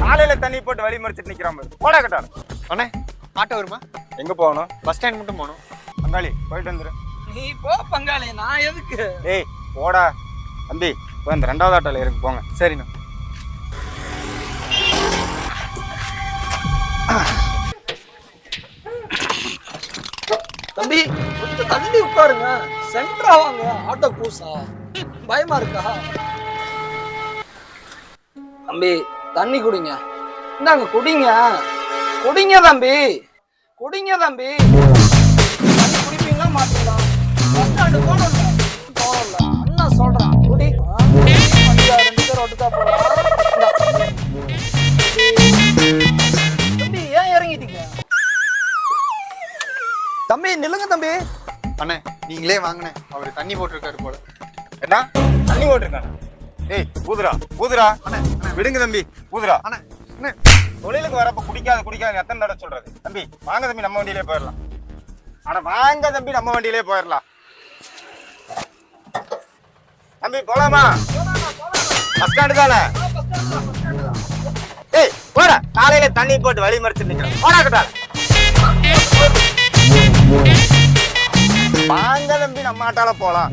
காலையில தண்ணி போட்டு வழி மறிச்சிட்டு நிக்கிறான் பாரு. போடா கட்டாரு. அண்ணே ஆட்டோ வருமா? எங்க போகணும்? பஸ் ஸ்டாண்ட் மட்டும் போகணும். பங்காளி போயிட்டு வந்துரு. நீ போ பங்காளி, நான் எதுக்கு? ஏய் போடா தம்பி, போய் அந்த 2வது ஆட்டோல இருக்கு போங்க. சரிண்ணா. தம்பி கொஞ்சம் தள்ளி உட்காருங்க, சென்டரா வாங்க. ஆட்டோ பூசா பயமா இருக்கா? தம்பி தண்ணி குடிங்க, இந்தாங்க குடிங்க. குடிங்க தம்பி, குடிங்க தம்பி. தண்ணி குடிப்பீங்களா மாட்டீங்களா? பஸ் ஸ்டாண்டு போகணும்ல அண்ணா சொல்றேன், குடி. 2 பேர் ஒட்டுக்கா போலாம். தம்பி ஏன் இறங்கிட்டீங்க? தம்பி நில்லுங்க தம்பி. அண்ணே நீங்களே வாங்கினே, அவர் தண்ணி போட்டிருக்காரு போல. என்ன தண்ணி போட்டிருக்கானே? ஏய் பூதுரா பூதுரா. அண்ணே விடுங்க தம்பி, பூதுரா. அண்ணே அண்ணே தொழிலுக்கு வரப்ப குடிக்காத எத்தனை தடவை சொல்றது? தம்பி வாங்க தம்பி, நம்ம வண்டியிலே போயிடலாம். ஆனா வாங்க தம்பி, நம்ம வண்டியிலே போயிடலாம். தம்பி போலாமா? பஸ் ஸ்டாண்டு தானே? ஏய் போடா, காலையில தண்ணி போட்டு வழி மறிச்சு நிக்கிறேன். போடா கட்டால. வாங்க தம்பி, நம்ம ஆட்டால போலாம்.